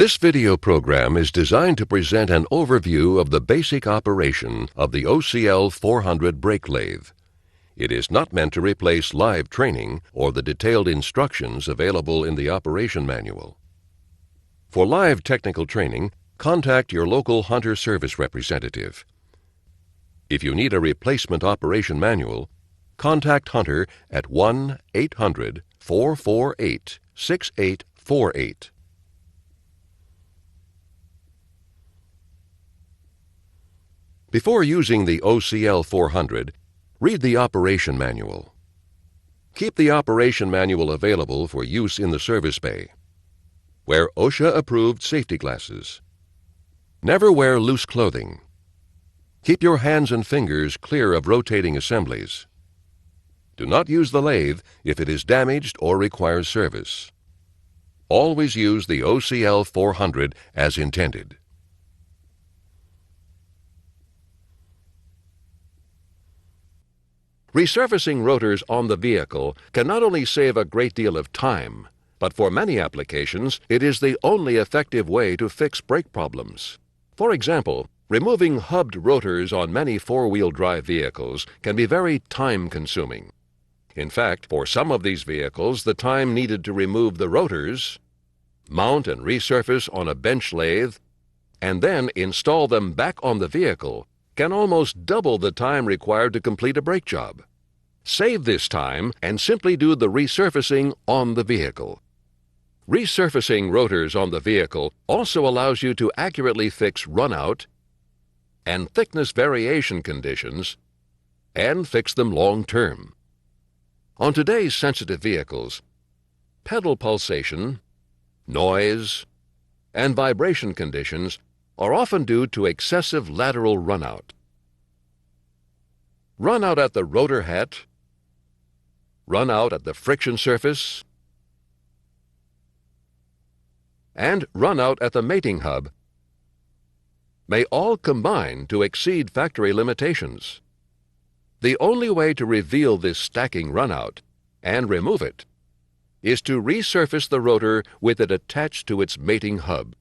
This video program is designed to present an overview of the basic operation of the ocl400 brake lathe. It is not meant to replace live training or the detailed instructions available in the operation manual. For live technical training, contact your local Hunter service representative. If you need a replacement operation manual, contact Hunter at 1-800-448-6848. Before using the ocl400, read the operation manual. Keep the operation manual available for use in the service bay. Wear OSHA-approved safety glasses. Never wear loose clothing. Keep your hands and fingers clear of rotating assemblies. Do not use the lathe if it is damaged or requires service. Always use the ocl400 as intended. Resurfacing rotors on the vehicle can not only save a great deal of time, but for many applications, it is the only effective way to fix brake problems. For example, removing hubbed rotors on many four-wheel drive vehicles can be very time-consuming. In fact, for some of these vehicles, the time needed to remove the rotors, mount and resurface on a bench lathe, and then install them back on the vehicle can almost double the time required to complete a brake job. Save this time and simply do the resurfacing on the vehicle. Resurfacing rotors on the vehicle also allows you to accurately fix runout and thickness variation conditions and fix them long-term. On today's sensitive vehicles, pedal pulsation, noise, and vibration conditions are often due to excessive lateral runout. Runout at the rotor head, runout at the friction surface, and runout at the mating hub may all combine to exceed factory limitations. The only way to reveal this stacking runout and remove it is to resurface the rotor with it attached to its mating hub.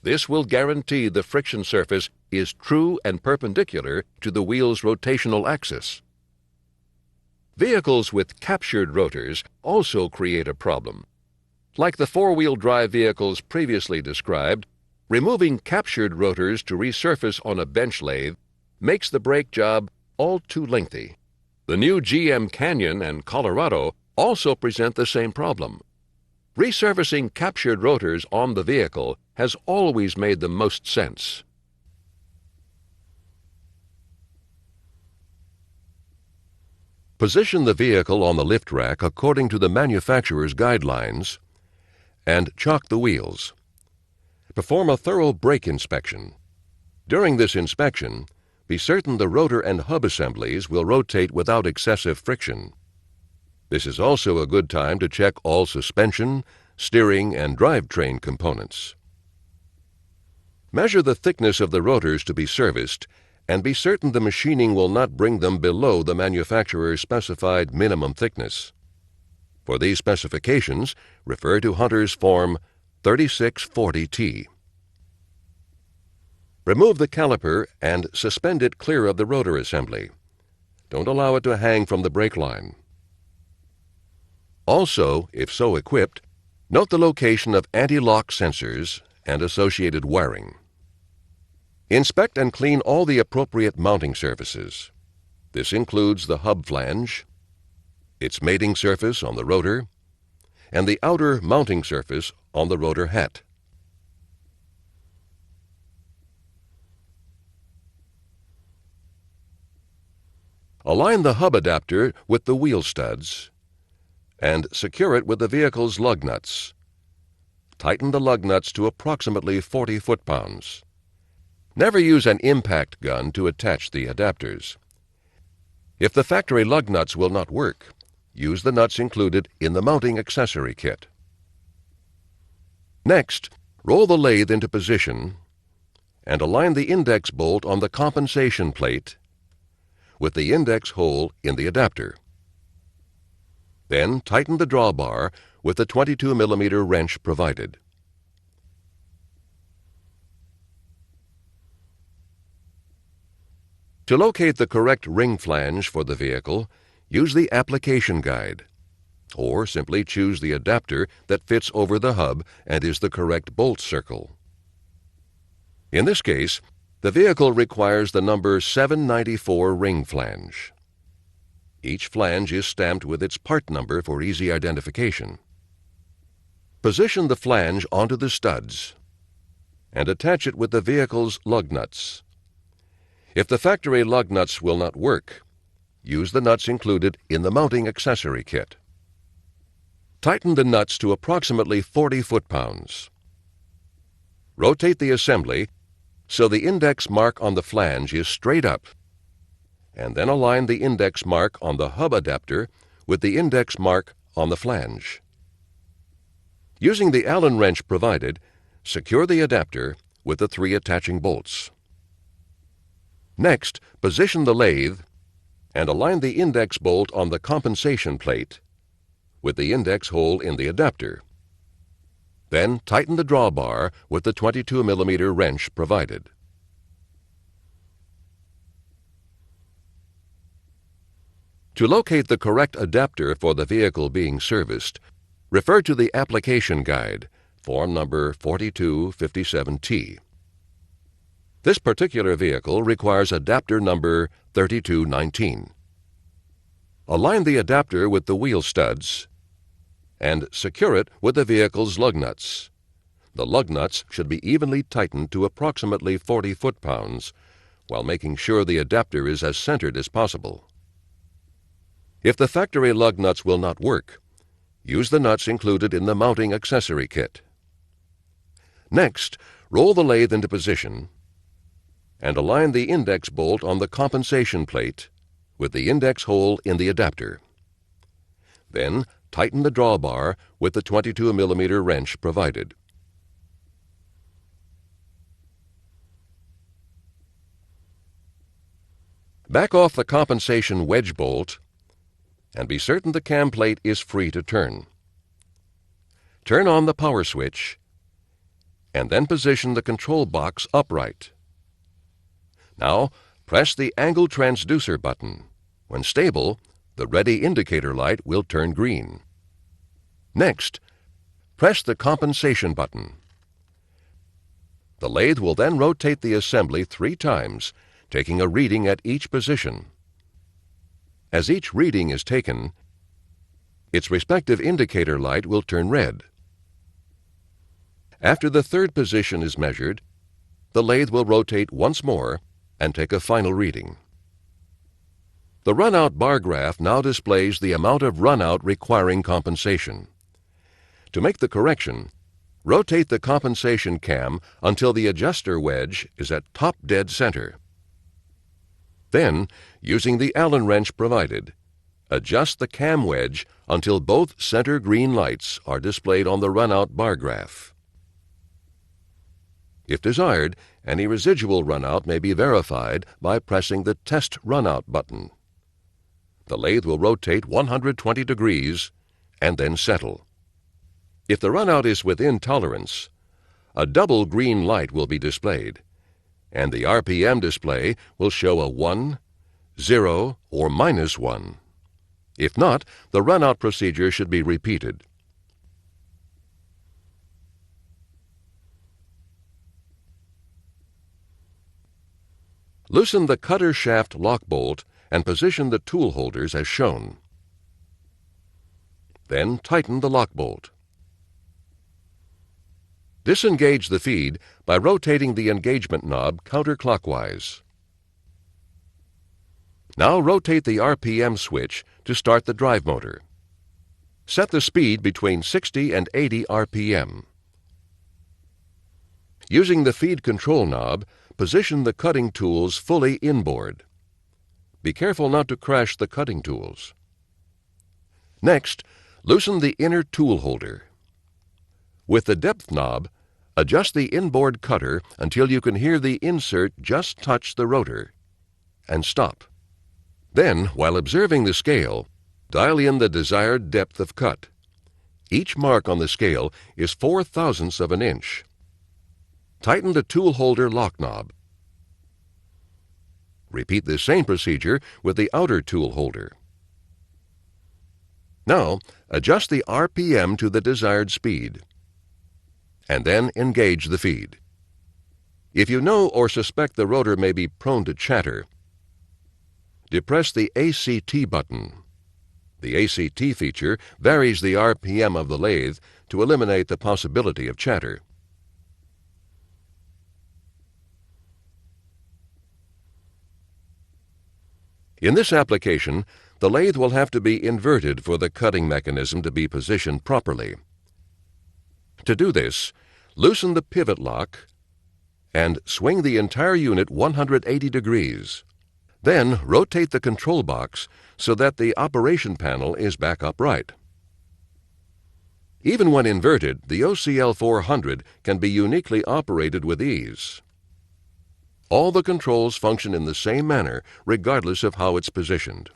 This will guarantee the friction surface is true and perpendicular to the wheel's rotational axis. Vehicles with captured rotors also create a problem. Like the four-wheel drive vehicles previously described, removing captured rotors to resurface on a bench lathe makes the brake job all too lengthy. The new GM Canyon and Colorado also present the same problem. Resurfacing captured rotors on the vehicle has always made the most sense. Position the vehicle on the lift rack according to the manufacturer's guidelines and chock the wheels. Perform a thorough brake inspection. During this inspection, be certain the rotor and hub assemblies will rotate without excessive friction. This is also a good time to check all suspension, steering, and drivetrain components. Measure the thickness of the rotors to be serviced and be certain the machining will not bring them below the manufacturer's specified minimum thickness. For these specifications, refer to Hunter's Form 3640T. Remove the caliper and suspend it clear of the rotor assembly. Don't allow it to hang from the brake line. Also, if so equipped, note the location of anti-lock sensors and associated wiring. Inspect and clean all the appropriate mounting surfaces. This includes the hub flange, its mating surface on the rotor, and the outer mounting surface on the rotor head. Align the hub adapter with the wheel studs and secure it with the vehicle's lug nuts. Tighten the lug nuts to approximately 40 foot-pounds. Never use an impact gun to attach the adapters. If the factory lug nuts will not work, use the nuts included in the mounting accessory kit. Next, roll the lathe into position and align the index bolt on the compensation plate with the index hole in the adapter. Then tighten the drawbar with the 22 mm wrench provided. To locate the correct ring flange for the vehicle, use the application guide, or simply choose the adapter that fits over the hub and is the correct bolt circle. In this case, the vehicle requires the number 794 ring flange. Each flange is stamped with its part number for easy identification. Position the flange onto the studs and attach it with the vehicle's lug nuts. If the factory lug nuts will not work, use the nuts included in the mounting accessory kit. Tighten the nuts to approximately 40 foot-pounds. Rotate the assembly so the index mark on the flange is straight up, and then align the index mark on the hub adapter with the index mark on the flange. Using the Allen wrench provided, secure the adapter with the 3 attaching bolts. Next, position the lathe and align the index bolt on the compensation plate with the index hole in the adapter. Then tighten the drawbar with the 22mm wrench provided. To locate the correct adapter for the vehicle being serviced, refer to the application guide, form number 4257T. This particular vehicle requires adapter number 3219. Align the adapter with the wheel studs and secure it with the vehicle's lug nuts. The lug nuts should be evenly tightened to approximately 40 foot-pounds while making sure the adapter is as centered as possible. If the factory lug nuts will not work, use the nuts included in the mounting accessory kit. Next, roll the lathe into position and align the index bolt on the compensation plate with the index hole in the adapter. Then, tighten the drawbar with the 22mm wrench provided. Back off the compensation wedge bolt and be certain the cam plate is free to turn. Turn on the power switch and then position the control box upright. Now, press the angle transducer button. When stable, the ready indicator light will turn green. Next, press the compensation button. The lathe will then rotate the assembly 3 times, taking a reading at each position. As each reading is taken, its respective indicator light will turn red. After the 3rd position is measured, the lathe will rotate once more and take a final reading. The runout bar graph now displays the amount of runout requiring compensation. To make the correction, rotate the compensation cam until the adjuster wedge is at top dead center. Then, using the Allen wrench provided, adjust the cam wedge until both center green lights are displayed on the runout bar graph. If desired, any residual runout may be verified by pressing the Test Runout button. The lathe will rotate 120 degrees and then settle. If the runout is within tolerance, a double green light will be displayed, and the RPM display will show a 1, 0, or -1. If not, the runout procedure should be repeated. Loosen the cutter shaft lock bolt and position the tool holders as shown. Then tighten the lock bolt. Disengage the feed by rotating the engagement knob counterclockwise. Now rotate the RPM switch to start the drive motor. Set the speed between 60 and 80 RPM. Using the feed control knob, position the cutting tools fully inboard. Be careful not to crash the cutting tools. Next, loosen the inner tool holder. With the depth knob, adjust the inboard cutter until you can hear the insert just touch the rotor, and stop. Then, while observing the scale, dial in the desired depth of cut. Each mark on the scale is 4/1000ths of an inch. Tighten the tool holder lock knob. Repeat this same procedure with the outer tool holder. Now, adjust the RPM to the desired speed, and then engage the feed. If you know or suspect the rotor may be prone to chatter, depress the ACT button. The ACT feature varies the RPM of the lathe to eliminate the possibility of chatter. In this application, the lathe will have to be inverted for the cutting mechanism to be positioned properly. To do this, loosen the pivot lock and swing the entire unit 180 degrees. Then rotate the control box so that the operation panel is back upright. Even when inverted, the ocl400 can be uniquely operated with ease. All the controls function in the same manner, regardless of how it's positioned.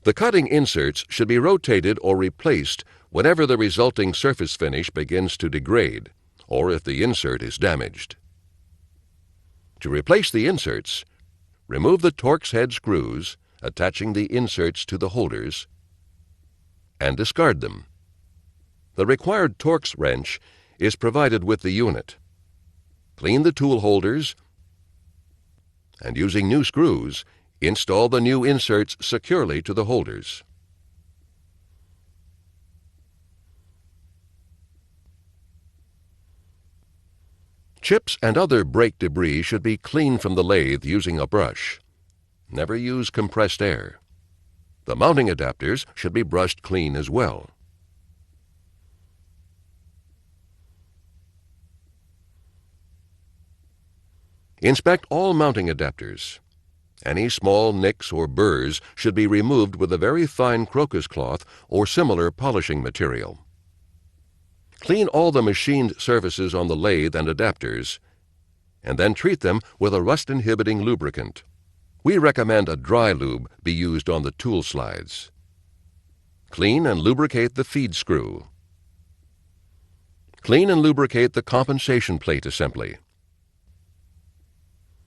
The cutting inserts should be rotated or replaced whenever the resulting surface finish begins to degrade, or if the insert is damaged. To replace the inserts, remove the Torx head screws, attaching the inserts to the holders, and discard them. The required Torx wrench is provided with the unit. Clean the tool holders, and using new screws, install the new inserts securely to the holders. Chips and other brake debris should be cleaned from the lathe using a brush. Never use compressed air. The mounting adapters should be brushed clean as well. Inspect all mounting adapters. Any small nicks or burrs should be removed with a very fine crocus cloth or similar polishing material. Clean all the machined surfaces on the lathe and adapters, and then treat them with a rust-inhibiting lubricant. We recommend a dry lube be used on the tool slides. Clean and lubricate the feed screw. Clean and lubricate the compensation plate assembly.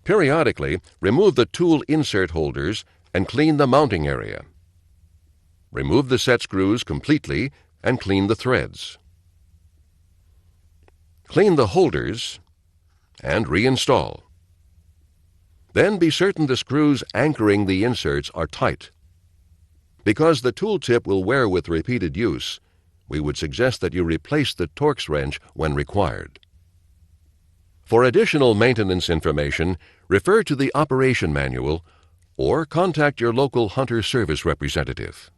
Periodically, remove the tool insert holders and clean the mounting area. Remove the set screws completely and clean the threads. Clean the holders and reinstall. Then be certain the screws anchoring the inserts are tight. Because the tool tip will wear with repeated use, we would suggest that you replace the Torx wrench when required. For additional maintenance information, refer to the operation manual or contact your local Hunter service representative.